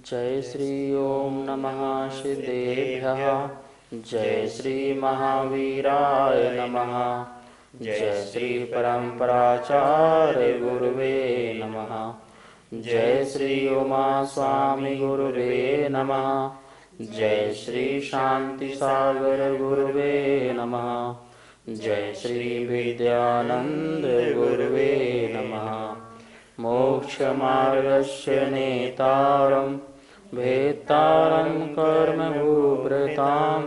जय श्री ओम नमः सिद्धेभ्यः। जय श्री महावीराय नमः। जय श्री परम्पराचार्य गुरुवे नमः। जय श्री उमा स्वामी गुरुवे नमः। जय श्री शांति सागर गुरुवे नमः। जय श्री विद्यानंद गुरुवे नमः। मोक्षमार्गस्य नेतारं भेत्तारं कर्मभूभृतां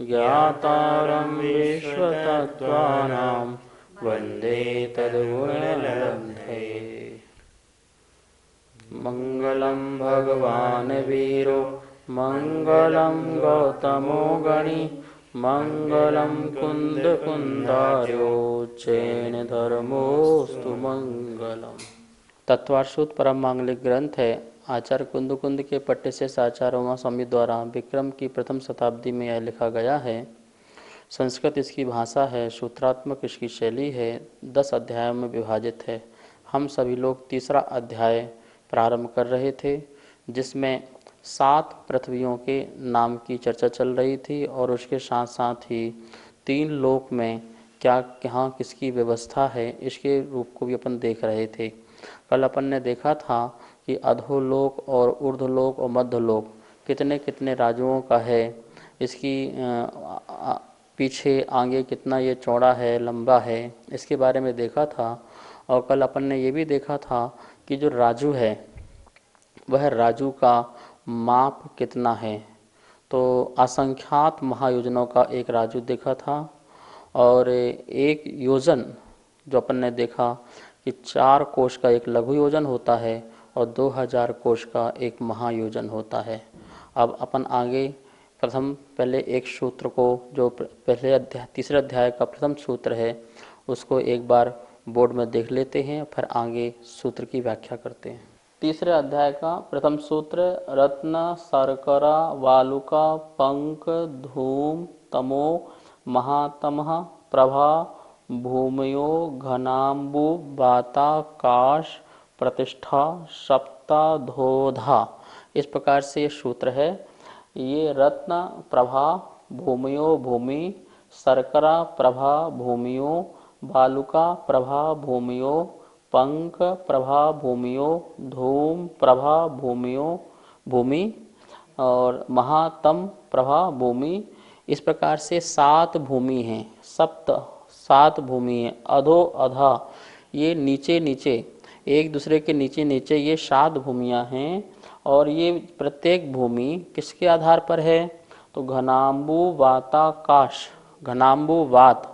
ज्ञातारं विश्वतत्त्वानां वन्दे तद्गुणलब्धये। मङ्गलं भगवान् वीरो मङ्गलं गौतमो गणि मङ्गलं कुन्दकुन्दार्यो जैन धर्मोऽस्तु मङ्गलम्। तत्वार्षूत परम मांगलिक ग्रंथ है। आचार्य कुंद के पट्टे से आचार्य स्वामी द्वारा विक्रम की प्रथम शताब्दी में यह लिखा गया है। संस्कृत इसकी भाषा है, सूत्रात्मक इसकी शैली है, 10 अध्यायों में विभाजित है। हम सभी लोग तीसरा अध्याय प्रारंभ कर रहे थे, जिसमें 7 पृथ्वियों के नाम की चर्चा चल रही थी और उसके साथ साथ ही 3 लोक में क्या कहाँ किसकी व्यवस्था है, इसके रूप को भी अपन देख रहे थे। कल अपन ने देखा था कि अधोलोक और ऊर्ध्वलोक और मध्यलोक कितने कितने राज्यों का है, इसकी पीछे आगे कितना ये चौड़ा है, लंबा है, इसके बारे में देखा था। और कल अपन ने ये भी देखा था कि जो राजू है वह राजू का माप कितना है। तो असंख्यात महायोजनों का एक राजू देखा था और एक योजन जो अपन ने देखा कि 4 कोश का एक लघु योजन होता है और 2000 कोश का एक महायोजन होता है। अब अपन आगे पहले एक सूत्र को, जो पहले अध्याय तीसरे अध्याय का प्रथम सूत्र है, उसको एक बार बोर्ड में देख लेते हैं, फिर आगे सूत्र की व्याख्या करते हैं। तीसरे अध्याय का प्रथम सूत्र, रत्न शर्करा वालुका पंक धूम तमो महातमः प्रभा भूमयो घनाम्बु वाताकाश प्रतिष्ठा सप्ताधोधा। इस प्रकार से ये सूत्र है। ये रत्न प्रभा भूमयो भूमि, शर्करा प्रभा भूमियो, बालुका प्रभा भूमियो, पंक प्रभा भूमियो, धूम प्रभा भूमियो भूमि और महातम प्रभा भूमि। इस प्रकार से 7 भूमि हैं, 7 भूमि है। अधो अधा, ये नीचे नीचे एक दूसरे के नीचे नीचे ये 7 भूमियाँ हैं। और ये प्रत्येक भूमि किसके आधार पर है? तो घनाम्बु वाताकाश, घनाम्बु वात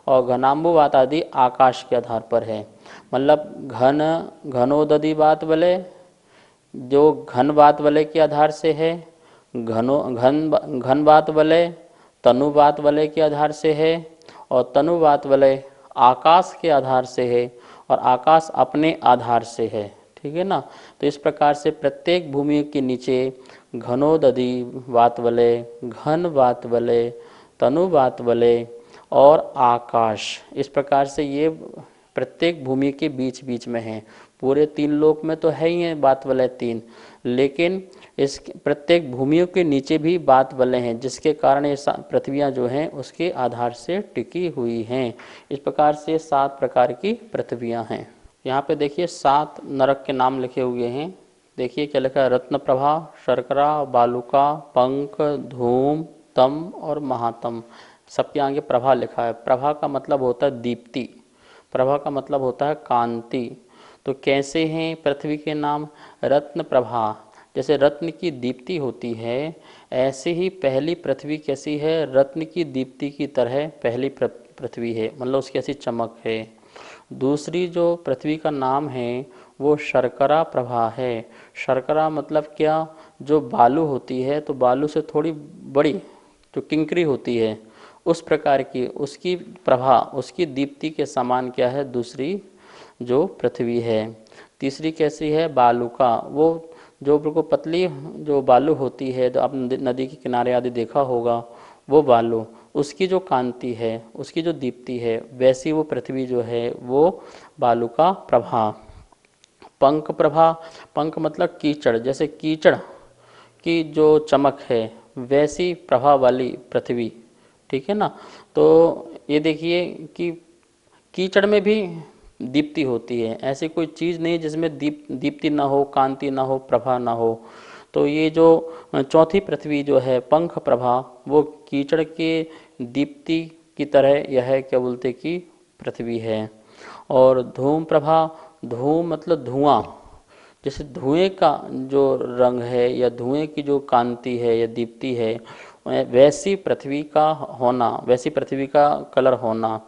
और घनाम्बु वात आदि आकाश के आधार पर है। मतलब घनोदधि वात वलय, जो घन वात वलय के आधार से है, घन वात वलय तनु वात वलय के आधार से है और तनुवात वलय आकाश के आधार से है और आकाश अपने आधार से है। ठीक है ना। तो इस प्रकार से प्रत्येक भूमि के नीचे घनोदधि वात वलय, घन वात वलय, तनुवात वलय और आकाश, इस प्रकार से ये प्रत्येक भूमि के बीच बीच में है। पूरे 3 लोक में तो है ही है वात वलय 3, लेकिन इस प्रत्येक भूमियों के नीचे भी वात वलय हैं, जिसके कारण ये पृथ्वियाँ जो हैं उसके आधार से टिकी हुई हैं। इस प्रकार से 7 प्रकार की पृथ्वियाँ हैं। यहाँ पे देखिए 7 नरक के नाम लिखे हुए हैं। देखिए क्या लिखा है, रत्न प्रभा, शर्करा, बालुका, पंक, धूम, तम और महातम। सबके आगे प्रभा लिखा है। प्रभा का मतलब होता है दीप्ति, प्रभा का मतलब होता है कांति। तो कैसे हैं पृथ्वी के नाम? रत्न प्रभा, जैसे रत्न की दीप्ति होती है, ऐसे ही पहली पृथ्वी कैसी है? रत्न की दीप्ति की तरह पहली पृथ्वी है, मतलब उसकी ऐसी चमक है। दूसरी जो पृथ्वी का नाम है वो शर्करा प्रभा है। शर्करा मतलब क्या? जो बालू होती है, तो बालू से थोड़ी बड़ी जो किंकरी होती है, उस प्रकार की उसकी प्रभा, उसकी दीप्ति के समान क्या है? दूसरी जो पृथ्वी है। तीसरी कैसी है? बालुका, वो जो बिल्कुल पतली जो बालू होती है, तो आपने नदी के किनारे आदि देखा होगा, वो बालू, उसकी जो कांति है, उसकी जो दीप्ति है, वैसी वो पृथ्वी जो है वो बालुका प्रभा। पंक प्रभा, पंक मतलब कीचड़, जैसे कीचड़ की जो चमक है वैसी प्रभा वाली पृथ्वी, ठीक है ना। तो ये देखिए कि कीचड़ में भी दीप्ति होती है, ऐसी कोई चीज़ नहीं जिसमें दीप्ति ना हो, कांति ना हो, प्रभा ना हो। तो ये जो चौथी पृथ्वी जो है पंख प्रभा, वो कीचड़ के दीप्ति की तरह यह क्या बोलते कि पृथ्वी है। और धूम प्रभा, धूम मतलब धुआं, जैसे धुएं का जो रंग है या धुएं की जो कांति है या दीप्ति है, वैसी पृथ्वी का होना, वैसी पृथ्वी का कलर होना,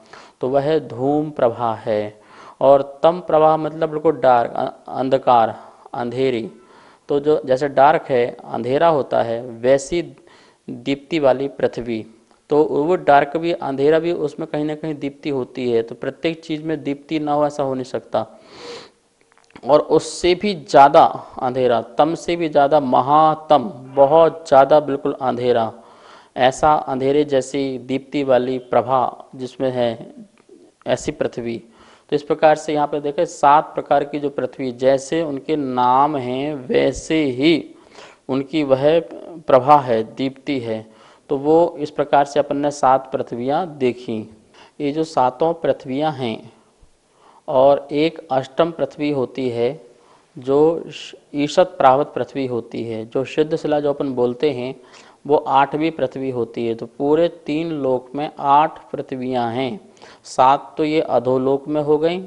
तो वह धूम प्रभा है। और तम प्रभा मतलब बिल्कुल डार्क, अंधकार, अंधेरी। तो जो जैसे डार्क है, अंधेरा होता है, वैसी दीप्ति वाली पृथ्वी। तो वो डार्क भी, अंधेरा भी, उसमें कहीं ना कहीं दीप्ति होती है। तो प्रत्येक चीज़ में दीप्ति ना हो ऐसा हो नहीं सकता। और उससे भी ज़्यादा अंधेरा, तम से भी ज़्यादा महातम, बहुत ज़्यादा बिल्कुल अंधेरा, ऐसा अंधेरे जैसी दीप्ति वाली प्रभा जिसमें है, ऐसी पृथ्वी। तो इस प्रकार से यहाँ पे देखें 7 प्रकार की जो पृथ्वी, जैसे उनके नाम हैं वैसे ही उनकी वह प्रभा है, दीप्ति है। तो वो इस प्रकार से अपन ने 7 पृथ्वियाँ देखी। ये जो 7 पृथ्वियाँ हैं, और एक अष्टम पृथ्वी होती है जो ईशत प्रावत पृथ्वी होती है, जो सिद्ध शिला जो अपन बोलते हैं, वो 8वीं पृथ्वी होती है। तो पूरे 3 लोक में 8 पृथ्वियाँ हैं। 7 तो ये अधोलोक में हो गई,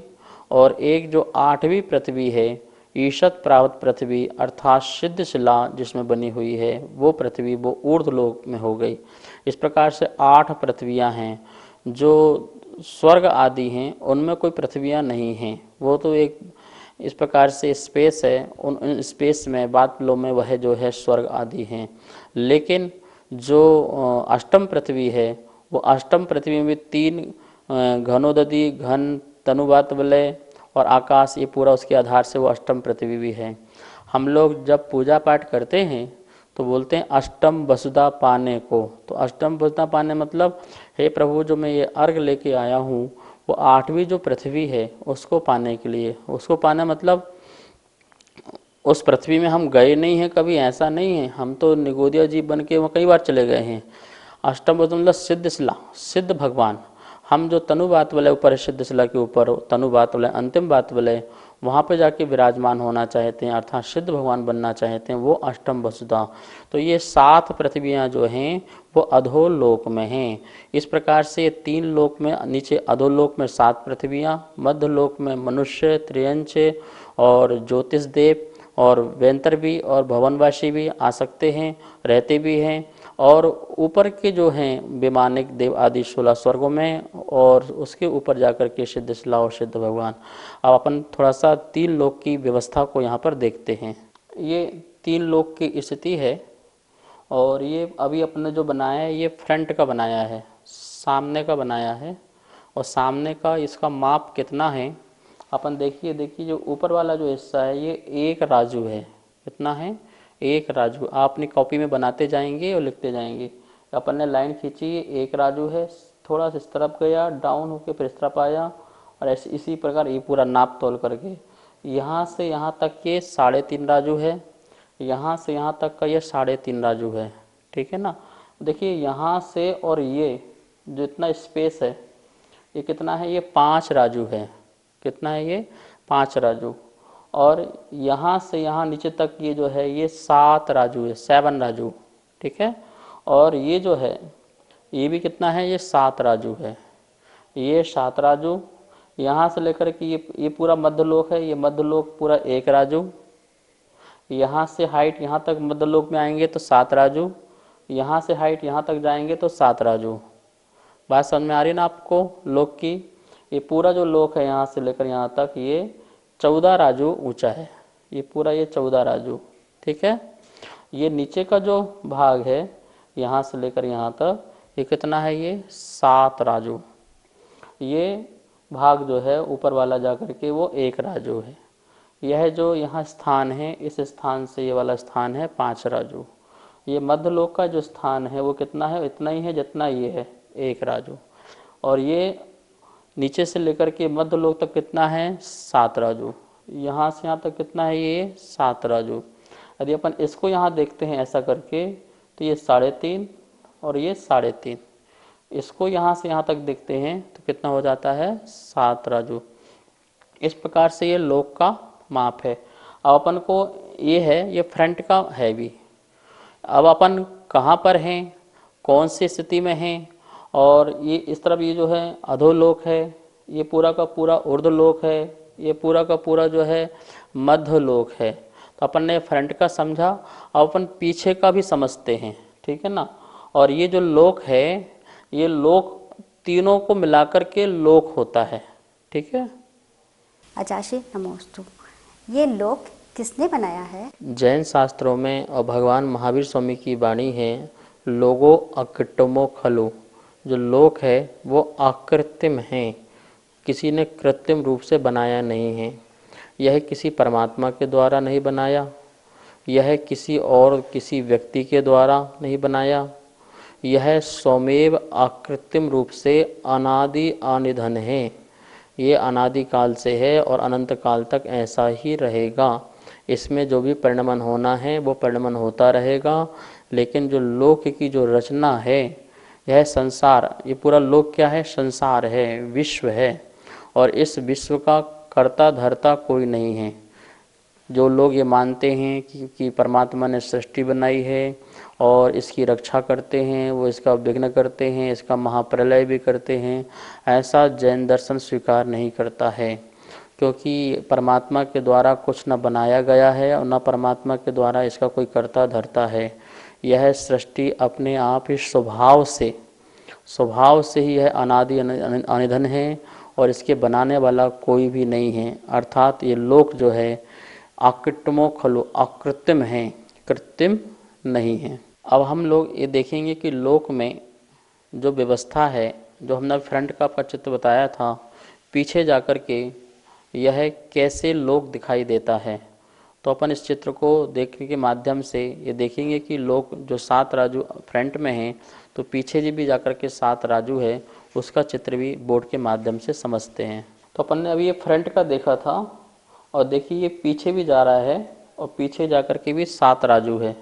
और एक जो 8वीं पृथ्वी है ईशत प्रावत पृथ्वी अर्थात सिद्ध शिला जिसमें बनी हुई है, वो पृथ्वी वो ऊर्ध्वलोक में हो गई। इस प्रकार से 8 पृथ्वियाँ हैं। जो स्वर्ग आदि हैं उनमें कोई पृथ्वियाँ नहीं हैं, वो तो एक इस प्रकार से स्पेस है, उन स्पेस में बादलों में वह जो है स्वर्ग आदि हैं। लेकिन जो अष्टम पृथ्वी है, वो अष्टम पृथ्वी में 3 घनोदधि, घन, तनुवात वलय और आकाश, ये पूरा उसके आधार से वो अष्टम पृथ्वी भी है। हम लोग जब पूजा पाठ करते हैं तो बोलते हैं अष्टम वसुधा पाने को। तो अष्टम वसुधा पाने मतलब हे प्रभु, जो मैं ये अर्घ लेके आया हूँ वो 8वीं जो पृथ्वी है उसको पाने के लिए। उसको पाना मतलब उस पृथ्वी में हम गए नहीं हैं कभी, ऐसा नहीं है, हम तो निगोदिया जीव बन के वहाँ कई बार चले गए हैं। अष्टम मतलब सिद्ध शिला, सिद्ध भगवान। हम जो तनु बात वाले ऊपर सिद्ध शिला के ऊपर तनु बात वाले अंतिम बात वाले वहाँ पे जाके विराजमान होना चाहते हैं, अर्थात सिद्ध भगवान बनना चाहते हैं, वो अष्टम वसुधा। तो ये 7 पृथ्वियाँ जो हैं वो अधोलोक में हैं। इस प्रकार से 3 लोक में, नीचे अधोलोक में 7 पृथ्वियाँ, मध्य लोक में मनुष्य, त्रियंच और ज्योतिष देव और वेंतर भी और भवनवासी भी आ सकते हैं, रहते भी हैं। और ऊपर के जो हैं विमानिक देव आदि 16 स्वर्गों में, और उसके ऊपर जाकर के सिद्ध शिला और सिद्ध भगवान। अब अपन थोड़ा सा 3 लोक की व्यवस्था को यहाँ पर देखते हैं। ये 3 लोक की स्थिति है, और ये अभी अपने जो बनाया है ये फ्रंट का बनाया है, सामने का बनाया है। और सामने का इसका माप कितना है अपन देखिए जो ऊपर वाला जो हिस्सा है ये 1 राजू है। कितना है? 1 राजू। आप अपनी कॉपी में बनाते जाएंगे और लिखते जाएंगे। अपन ने लाइन खींची, 1 राजू है, थोड़ा सा इस तरफ गया, डाउन होके फिर इस तरफ आया, और ऐसे इसी प्रकार ये पूरा नाप तोल करके यहाँ से यहाँ तक ये 3.5 राजू है, यहाँ से यहाँ तक का ये 3.5 राजू है। ठीक है ना। देखिए यहाँ से और ये जो इतना स्पेस है ये कितना है? ये 5 राजू है। कितना है ये? 5 राजू। और यहाँ से यहाँ नीचे तक ये जो है ये 7 राजू है, 7 राजू। ठीक है। और ये जो है ये भी कितना है? ये 7 राजू है। ये 7 राजू। यहाँ से लेकर के ये पूरा मध्यलोक है, ये मध्यलोक पूरा 1 राजू। यहाँ से हाइट यहाँ तक मध्यलोक में आएंगे तो 7 राजू। यहाँ से हाइट यहाँ तक जाएंगे तो 7 राजू। बात समझ में आ रही ना आपको लोक की? ये पूरा जो लोक है यहाँ से लेकर यहाँ तक ये 14 राजू ऊंचा है। ये पूरा ये 14 राजू। ठीक है। ये नीचे का जो भाग है यहाँ से लेकर यहाँ तक ये कितना है? ये 7 राजू। ये भाग जो है ऊपर वाला जाकर के वो 1 राजू है। यह जो यहाँ स्थान है, इस स्थान से ये वाला स्थान है 5 राजू। ये मध्यलोक का जो स्थान है वो कितना है? इतना ही है जितना ये है, 1 राजू। और ये नीचे से लेकर के मध्यलोक तक कितना है? 7 राजू। यहाँ से यहाँ तक कितना है? ये 7 राजू। यदि अपन इसको यहाँ देखते हैं ऐसा करके तो ये 3.5 और ये 3.5, इसको यहाँ से यहाँ तक देखते हैं तो कितना हो जाता है 7 राजू। इस प्रकार से ये लोक का माप है। अब अपन को ये है, ये फ्रंट का है भी। अब अपन कहाँ पर हैं, कौन सी स्थिति में हैं, और ये इस तरफ ये जो है अधोलोक है, ये पूरा का पूरा ऊर्ध्वलोक है, ये पूरा का पूरा जो है मध्यलोक है। तो अपन ने फ्रंट का समझा, अब अपन पीछे का भी समझते हैं, ठीक है ना। और ये जो लोक है, ये लोक तीनों को मिलाकर के लोक होता है, ठीक है। आचार्य नमोस्तु, ये लोक किसने बनाया है? जैन शास्त्रों में और भगवान महावीर स्वामी की वाणी है, लोगो अकृत्रिमो खलु। जो लोक है वो अकृत्रिम है, किसी ने कृत्रिम रूप से बनाया नहीं है। यह किसी परमात्मा के द्वारा नहीं बनाया, यह किसी और किसी व्यक्ति के द्वारा नहीं बनाया, यह स्वमेव अकृत्रिम रूप से अनादि अनिधन है। ये अनादि काल से है और अनंत काल तक ऐसा ही रहेगा। इसमें जो भी परिणमन होना है वो परिणमन होता रहेगा। लेकिन जो लोक की जो रचना है, यह संसार, ये पूरा लोक क्या है, संसार है, विश्व है, और इस विश्व का कर्ता धर्ता कोई नहीं है। जो लोग ये मानते हैं कि परमात्मा ने सृष्टि बनाई है और इसकी रक्षा करते हैं, वो इसका विघ्न करते हैं, इसका महाप्रलय भी करते हैं, ऐसा जैन दर्शन स्वीकार नहीं करता है। क्योंकि परमात्मा के द्वारा कुछ न बनाया गया है और न परमात्मा के द्वारा इसका कोई कर्ता धर्ता है। यह सृष्टि अपने आप ही स्वभाव से ही यह अनादि अनिधन है और इसके बनाने वाला कोई भी नहीं है। अर्थात ये लोक जो है अकृत्रिमो खलु, अकृत्रिम है, कृत्रिम नहीं है। अब हम लोग ये देखेंगे कि लोक में जो व्यवस्था है, जो हमने फ्रंट का आपका चित्र बताया था, पीछे जाकर के यह कैसे लोक दिखाई देता है। तो अपन इस चित्र को देखने के माध्यम से ये देखेंगे कि लोक जो 7 राजू फ्रंट में हैं, तो पीछे जी भी जाकर के 7 राजू है, उसका चित्र भी बोर्ड के माध्यम से समझते हैं। तो अपन ने अभी ये फ्रंट का देखा था, और देखिए ये पीछे भी जा रहा है और पीछे जाकर के भी 7 राजू है।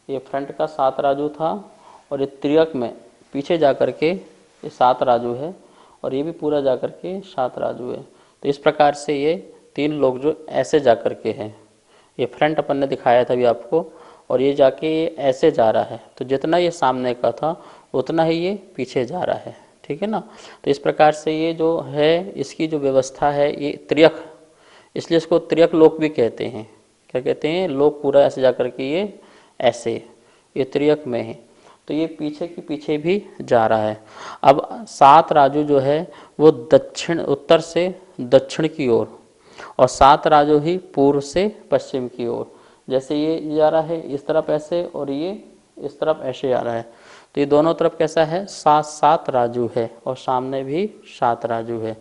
ये फ्रंट का 7 राजू था और ये त्रियक में पीछे जाकर के ये 7 राजू है, और ये भी पूरा जाकर के 7 राजू है। तो इस प्रकार से ये 3 लोग जो ऐसे जाकर के हैं, ये फ्रंट अपन ने दिखाया था अभी आपको, और ये जाके ये ऐसे जा रहा है। तो जितना ये सामने का था उतना ही ये पीछे जा रहा है, ठीक है ना। तो इस प्रकार से ये जो है, इसकी जो व्यवस्था है, ये त्रियक, इसलिए इसको त्रियक लोक भी कहते हैं। क्या कहते हैं, लोक पूरा ऐसे जाकर के ये ऐसे, ये त्रियक में है। तो ये पीछे की पीछे भी जा रहा है। अब 7 राजू जो है वो दक्षिण, उत्तर से दक्षिण की ओर, और 7 राजू ही पूर्व से पश्चिम की ओर। जैसे ये जा रहा है इस तरफ ऐसे, और ये इस तरफ ऐसे आ रहा है। तो ये दोनों तरफ कैसा है, 7 राजू है, और सामने भी 7 राजू है।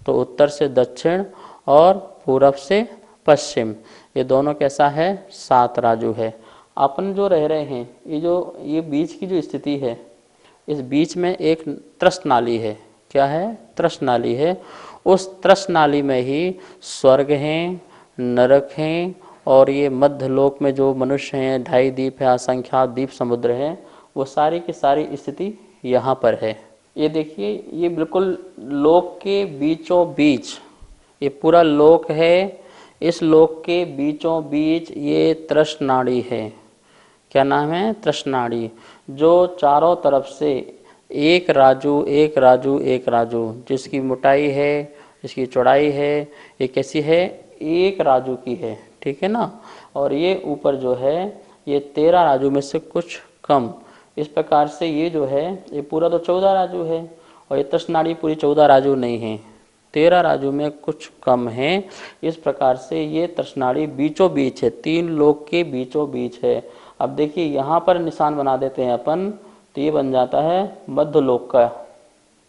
तो उत्तर से दक्षिण और पूरब से पश्चिम, ये दोनों कैसा है, 7 राजू है। अपन जो रह रहे हैं, ये बीच की जो स्थिति है, इस बीच में एक त्रस्त नाली है। क्या है, त्रस्त नाली है। उस त्रस्त नाली में ही स्वर्ग हैं, नरक हैं, और ये मध्यलोक में जो मनुष्य हैं, 2.5 द्वीप है, असंख्यात द्वीप समुद्र हैं, वो सारी की सारी स्थिति यहाँ पर है। ये देखिए, ये बिल्कुल लोक के बीचों बीच ये पूरा लोक है। इस लोक के बीचों बीच ये त्रस्त नाड़ी है। क्या नाम है, त्रस्त नाड़ी, जो चारों तरफ से एक राजू एक राजू एक राजू, जिसकी मोटाई है, जिसकी चौड़ाई है, ये कैसी है, 1 राजू की है, ठीक है ना। और ये ऊपर जो है ये 13 राजू में से कुछ कम। इस प्रकार से ये जो है ये पूरा तो 14 राजू है, और ये त्रस्त नाड़ी पूरी 14 राजू नहीं है, 13 राजू में कुछ कम है। इस प्रकार से ये त्रस्त नाड़ी बीचों बीच है, 3 लोक के बीचों बीच है। अब देखिए यहाँ पर निशान बना देते हैं अपन, तो ये बन जाता है मध्यलोक का।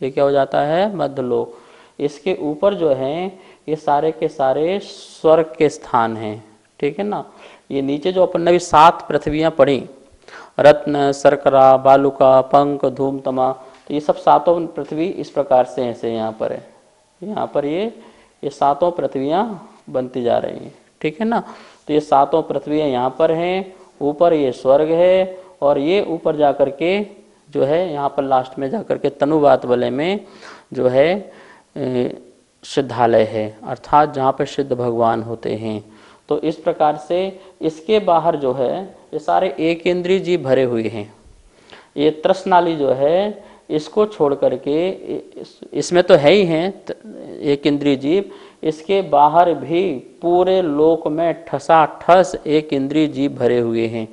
ये क्या हो जाता है, मध्यलोक। इसके ऊपर जो है ये सारे के सारे स्वर्ग के स्थान हैं, ठीक है ना। ये नीचे जो अपन ने भी 7 पृथ्वियाँ पढ़ी, रत्न, शर्करा, बालुका, पंख, धूम, तमा, तो ये सब 7 पृथ्वी इस प्रकार से ऐसे यहाँ पर है। यहाँ पर ये 7 पृथ्वियाँ बनती जा रही हैं, ठीक है ना। तो ये सातों पृथ्वी यहाँ पर हैं, ऊपर ये स्वर्ग है, और ये ऊपर जा कर के जो है यहाँ पर लास्ट में जा कर के तनुवात वलय में जो है सिद्धालय है, अर्थात जहाँ पर सिद्ध भगवान होते हैं। तो इस प्रकार से इसके बाहर जो है ये सारे एक इंद्रिय जीव भरे हुए हैं। ये त्रसनाली जो है इसको छोड़ करके इसमें तो है ही हैं एक इंद्रिय जीव, इसके बाहर भी पूरे लोक में ठसाठस एक इंद्रिय जीव भरे हुए हैं।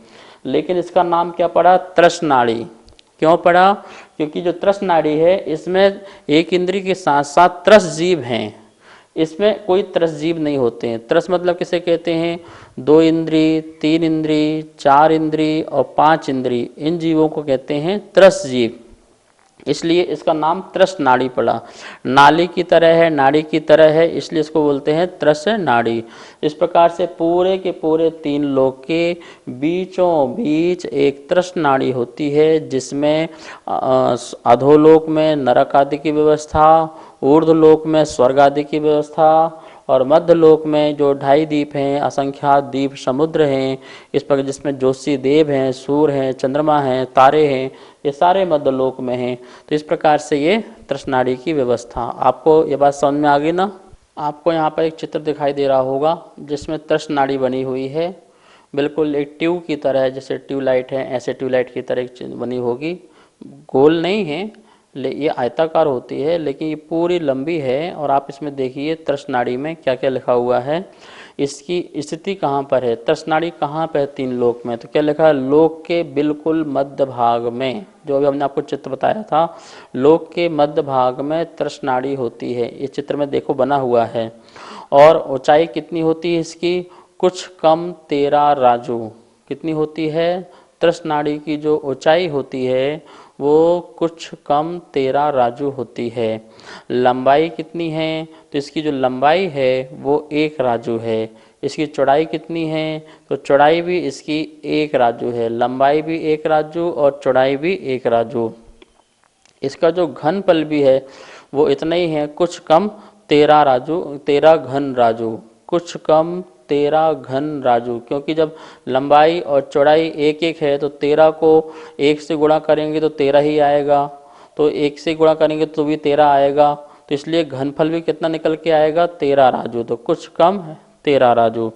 लेकिन इसका नाम क्या पड़ा? त्रसनाड़ी। क्यों पड़ा? क्योंकि जो त्रसनाड़ी है इसमें एक इंद्रिय के साथ साथ त्रस जीव हैं, इसमें कोई त्रस जीव नहीं होते हैं। त्रस मतलब किसे कहते हैं? 2 इंद्रिय, 3 इंद्रिय, 4 इंद्रिय और 5 इंद्रिय, इन जीवों को कहते हैं त्रस जीव। इसलिए इसका नाम त्रस नाड़ी पड़ा। नाली की तरह है, नाड़ी की तरह है, इसलिए इसको बोलते हैं त्रस नाड़ी। इस प्रकार से पूरे के पूरे 3 लोक के बीचों बीच एक त्रस नाड़ी होती है, जिसमें अधोलोक में नरक आदि की व्यवस्था, ऊर्ध्वलोक में स्वर्ग आदि की व्यवस्था, और मध्य लोक में जो 2.5 द्वीप हैं, असंख्यात द्वीप समुद्र हैं, इस प्रकार जिसमें ज्योतिषी देव हैं, सूर्य हैं, चंद्रमा हैं, तारे हैं, ये सारे मध्य लोक में हैं। तो इस प्रकार से ये त्रसनाड़ी की व्यवस्था। आपको ये बात समझ में आ गई ना? आपको यहाँ पर एक चित्र दिखाई दे रहा होगा जिसमें त्रसनाड़ी बनी हुई है, बिल्कुल एक ट्यूब की तरह है, जैसे ट्यूबलाइट है ऐसे ट्यूबलाइट की तरह बनी होगी। गोल नहीं है, ये आयताकार होती है, लेकिन ये पूरी लंबी है। और आप इसमें देखिए त्रसनाड़ी में क्या क्या लिखा हुआ है, इसकी स्थिति कहाँ पर है, त्रसनाड़ी कहाँ पर है 3 लोक में। तो क्या लिखा है? लोक के बिल्कुल मध्य भाग में, जो अभी हमने आपको चित्र बताया था, लोक के मध्य भाग में त्रसनाड़ी होती है। इस चित्र में देखो बना हुआ है। और ऊंचाई कितनी होती है इसकी? कुछ कम 13 राजू। कितनी होती है? त्रसनाड़ी की जो ऊंचाई होती है वो कुछ कम 13 राजू होती है। लंबाई कितनी है? तो इसकी जो लंबाई है वो 1 राजू है। इसकी चौड़ाई कितनी है? तो चौड़ाई भी इसकी 1 राजू है, लंबाई भी 1 राजू और चौड़ाई भी 1 राजू। इसका जो घनफल भी है वो इतना ही है, कुछ कम 13 राजू, 13 घन राजू, कुछ कम 13 घन राजू। क्योंकि जब लंबाई और चौड़ाई 1-1 है तो 13 को 1 से गुणा करेंगे तो 13 ही आएगा, तो 1 से गुणा करेंगे तो भी 13 आएगा। तो इसलिए घनफल भी कितना निकल के आएगा? 13 राजू। तो कुछ कम 13 राजू।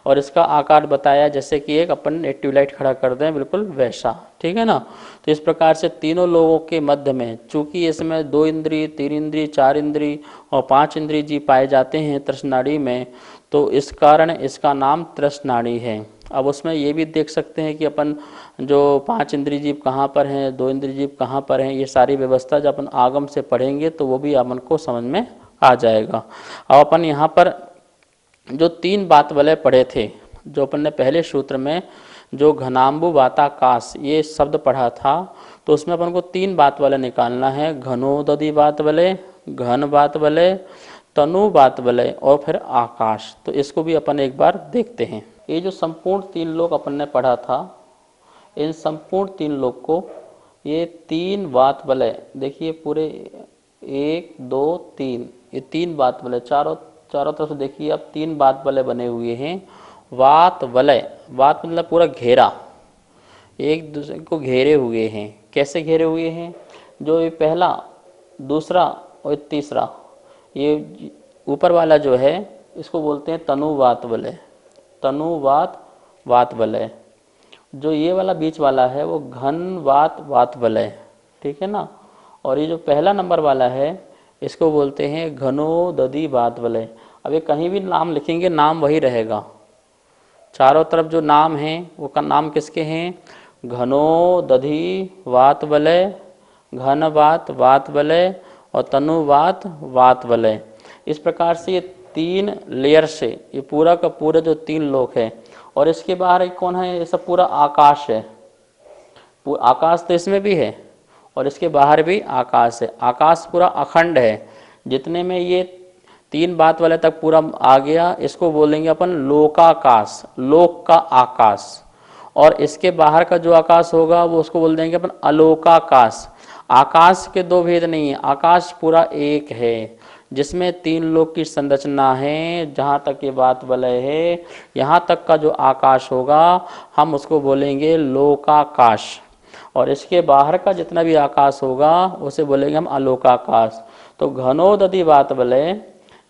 और इसका आकार बताया जैसे कि एक अपन एक ट्यूबलाइट खड़ा कर दें, बिल्कुल वैसा, ठीक है ना। तो इस प्रकार से तीनों लोगों के मध्य में, चूंकि इसमें 2 इंद्रिय, 3 इंद्रिय, 4 इंद्रिय और 5 इंद्रिय जीव पाए जाते हैं त्रसनाड़ी में, तो इस कारण इसका नाम त्रसनाड़ी है। अब उसमें ये भी देख सकते हैं कि अपन जो 5 इंद्रिय जीव कहाँ पर हैं, 2 इंद्रिय जीव कहाँ पर हैं, ये सारी व्यवस्था जब अपन आगम से पढ़ेंगे तो वो भी अपन को समझ में आ जाएगा। अब अपन यहाँ पर जो 3 बात वलय पढ़े थे, जो अपन ने पहले सूत्र में जो घनाम्बु वाताकाश ये शब्द पढ़ा था, तो उसमें अपन को 3 बात वलय निकालना है। घनोदधि बात वलय, घन बात वलय, तनु बात वलय और फिर आकाश। तो इसको भी अपन एक बार देखते हैं। ये जो संपूर्ण 3 लोक अपन ने पढ़ा था, इन संपूर्ण 3 लोक को ये 3 बात वलय, देखिए पूरे 1 2 3, ये 3 बात वलय चारों तरफ से देखिए अब 3 बात वलय बने हुए हैं। वात वलय, वात मतलब पूरा घेरा, एक दूसरे को घेरे हुए हैं। कैसे घेरे हुए हैं? जो ये पहला, दूसरा और तीसरा, ये ऊपर वाला जो है इसको बोलते हैं तनुवात वलय, तनुवात वात वलय। जो ये वाला बीच वाला है वो घन वात वलय, ठीक है ना। और ये जो पहला नंबर वाला है इसको बोलते हैं घनोदधि वात वलय। अब ये कहीं भी नाम लिखेंगे नाम वही रहेगा, चारों तरफ जो नाम हैं वो का नाम किसके हैं? घनोदधि वात वलय, घन वात वलय और तनुवात वात वलय। इस प्रकार से ये 3 लेयर से ये पूरा का पूरा जो 3 लोक है। और इसके बाहर एक कौन है? ये सब पूरा आकाश है, आकाश तो इसमें भी है और इसके बाहर भी आकाश है। आकाश पूरा अखंड है, जितने में ये 3 बात वाले तक पूरा आ गया इसको बोलेंगे अपन लोकाकाश, लोक का आकाश। और इसके बाहर का जो आकाश होगा वो उसको बोल देंगे अपन अलोकाकाश। आकाश के 2 भेद नहीं है, आकाश पूरा एक है। जिसमें तीन लोक की संरचना है, जहाँ तक ये बात वलय है, यहाँ तक का जो आकाश होगा हम उसको बोलेंगे लोकाकाश, और इसके बाहर का जितना भी आकाश होगा उसे बोलेंगे हम अलोकाकाश। तो घनोदधि बात वलय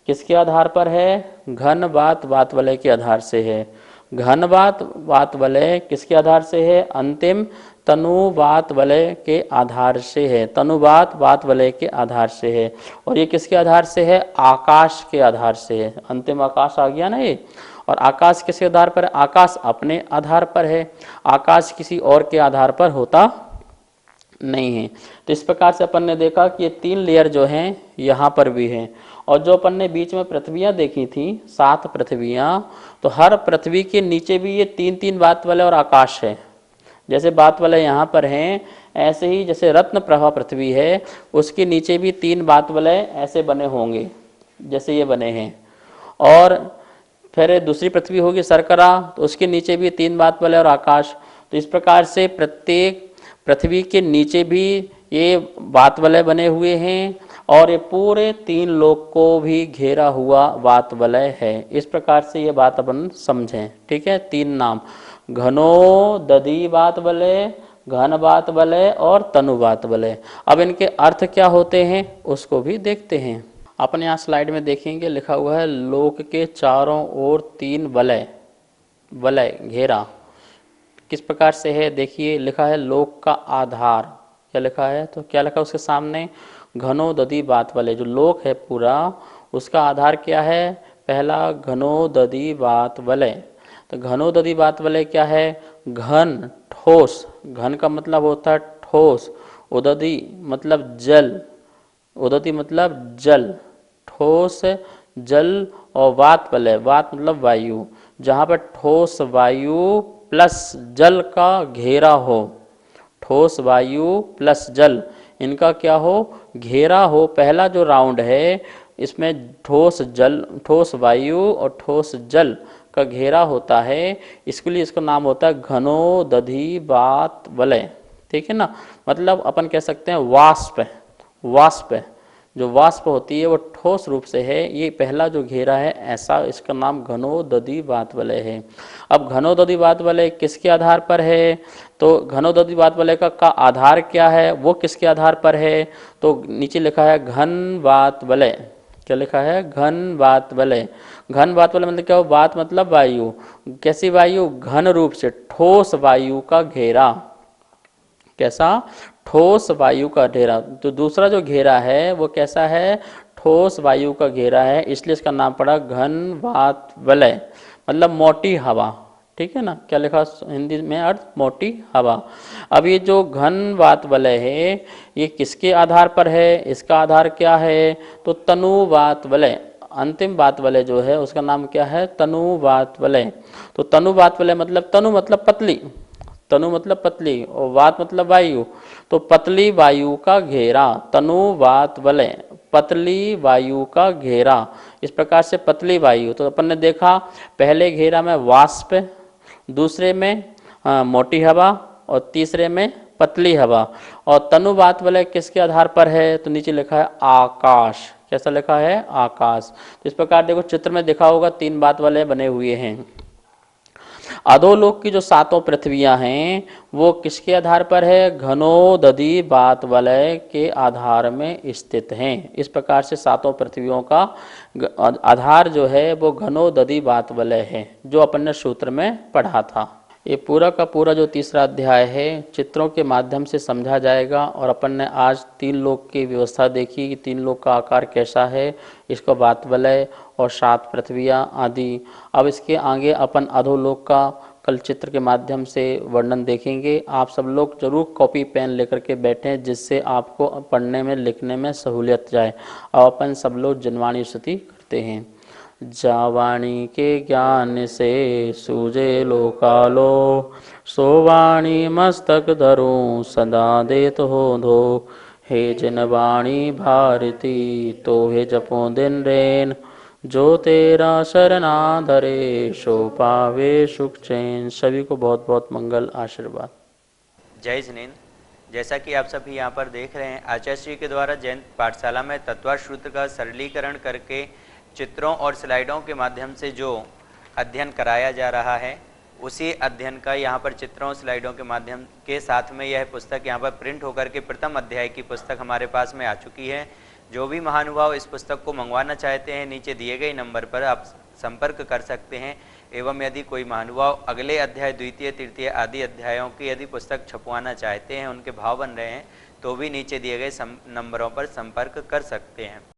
किसके आधार पर है? घन बात वलय के आधार से है। घन बात वलय किसके आधार से है? अंतिम तनु बात वलय के आधार से है। तनु बात वलय के आधार से है। और ये किसके आधार से है? आकाश के आधार से है। अंतिम आकाश आ गया ना ये। और आकाश किसके आधार पर है? आकाश अपने आधार पर है, आकाश किसी और के आधार पर होता नहीं है। तो इस प्रकार से अपन ने देखा कि ये तीन लेयर जो हैं यहाँ पर भी हैं। और जो अपन ने बीच में पृथ्वियाँ देखी थी, 7 पृथ्वियाँ, तो हर पृथ्वी के नीचे भी ये 3-3 बात वाले और आकाश है। जैसे बात वाले यहाँ पर हैं, ऐसे ही जैसे रत्न प्रभा पृथ्वी है, उसके नीचे भी 3 बात वाले ऐसे बने होंगे जैसे ये बने हैं। और फिर दूसरी पृथ्वी होगी शर्करा, तो उसके नीचे भी 3 बात वाले और आकाश। तो इस प्रकार से प्रत्येक पृथ्वी के नीचे भी ये बात वलय बने हुए हैं, और ये पूरे 3 लोक को भी घेरा हुआ बात वलय है। इस प्रकार से ये बात अपन समझें, ठीक है। 3 नाम, घनो दधि बात वलय, घन बात वलय और तनु बात वलय। अब इनके अर्थ क्या होते हैं उसको भी देखते हैं। अपन यहाँ स्लाइड में देखेंगे, लिखा हुआ है लोक के चारों ओर 3 वलय, वलय घेरा किस प्रकार से है? देखिए लिखा है लोक का आधार। क्या लिखा है? तो क्या लिखा है उसके सामने? घनो दधि बात वलय। जो लोक है पूरा, उसका आधार क्या है? पहला घनो दधि बात वलय। तो घनो दधि बात वलय क्या है? घन, ठोस। घन का मतलब होता है ठोस। उदधि मतलब जल, उदधि मतलब जल, ठोस जल। और वात वलय, वात मतलब वायु, जहाँ पर ठोस वायु प्लस जल का घेरा हो। ठोस वायु प्लस जल, इनका क्या हो? घेरा हो। पहला जो राउंड है इसमें ठोस जल, ठोस वायु और ठोस जल का घेरा होता है, इसके लिए इसका नाम होता है घनो दधि बात वलय, ठीक है ना। मतलब अपन कह सकते हैं वाष्प, वाष्प जो वाष्प होती है वो ठोस रूप से है। ये पहला जो घेरा है ऐसा, इसका नाम घनो दधि बात वलय है। अब घनो दधि बात वलय किसके आधार पर है? तो घनो दधि बात वलय का आधार क्या है, वो किसके आधार पर है? तो नीचे लिखा है घन बात वलय। क्या लिखा है? घन बात वलय। घन बात वलय मतलब क्या हो? बात मतलब वायु। कैसी वायु? घन रूप से, ठोस वायु का घेरा। कैसा? ठोस वायु का घेरा। तो दूसरा जो घेरा है वो कैसा है? ठोस वायु का घेरा है, इसलिए इसका नाम पड़ा घन बात वलय, मतलब मोटी हवा, ठीक है ना। क्या लिखा हिंदी में अर्थ? मोटी हवा। अब ये जो घन बात वलय है ये किसके आधार पर है? इसका आधार क्या है? तो तनु बात वलय। अंतिम बात वलय जो है उसका नाम क्या है? तनु बात वलय। तो तनु बात वलय मतलब, तनु मतलब पतली, तनु मतलब पतली, और वात मतलब वायु। तो पतली वायु का घेरा, तनु वात वलय, पतली वायु का घेरा। इस प्रकार से पतली वायु, तो अपन ने देखा पहले घेरा में वाष्प, दूसरे में मोटी हवा, और तीसरे में पतली हवा। और तनु बात वलय किसके आधार पर है? तो नीचे लिखा है आकाश। कैसा लिखा है? आकाश। तो इस प्रकार देखो चित्र में दिखा होगा 3 बात वलय बने हुए हैं। अधोलोक की जो 7 पृथ्वियां हैं वो किसके आधार पर है? घनो दधि बात वलय के आधार में स्थित हैं। इस प्रकार से 7 पृथ्वियों का आधार जो है वो घनो दधि बात वलय है, जो अपन ने सूत्र में पढ़ा था। ये पूरा का पूरा जो तीसरा अध्याय है चित्रों के माध्यम से समझा जाएगा। और अपन ने आज 3 लोक की व्यवस्था देखी कि 3 लोक का आकार कैसा है, इसका बात वलय और 7 पृथ्वियाँ आदि। अब इसके आगे अपन अधोलोक का कल चित्र के माध्यम से वर्णन देखेंगे। आप सब लोग जरूर कॉपी पेन लेकर के बैठें, जिससे आपको पढ़ने में लिखने में सहूलियत जाए। और अपन सब लोग जनवाणी स्तुति करते हैं। जावाणी के ज्ञान से सूझे लोकालो, सोवाणी मस्तक धरूं सदा देत हो धो। हे जनवाणी भारती तो हे जपो दिन रेन, जो तेरा शरणा धरे सो पावे सुख चैन। सभी को बहुत बहुत मंगल आशीर्वाद। जय जिनेन्द्र। जैसा कि आप सभी यहाँ पर देख रहे हैं, आचार्य श्री के द्वारा जैन पाठशाला में तत्वाश्रुत का सरलीकरण करके चित्रों और स्लाइडों के माध्यम से जो अध्ययन कराया जा रहा है, उसी अध्ययन का यहाँ पर चित्रों स्लाइडों के माध्यम के साथ में यह पुस्तक यहाँ पर प्रिंट होकर के प्रथम अध्याय की पुस्तक हमारे पास में आ चुकी है। जो भी महानुभाव इस पुस्तक को मंगवाना चाहते हैं, नीचे दिए गए नंबर पर आप संपर्क कर सकते हैं। एवं यदि कोई महानुभाव अगले अध्याय, द्वितीय, तृतीय आदि अध्यायों की यदि पुस्तक छपवाना चाहते हैं, उनके भाव बन रहे हैं, तो भी नीचे दिए गए नंबरों पर संपर्क कर सकते हैं।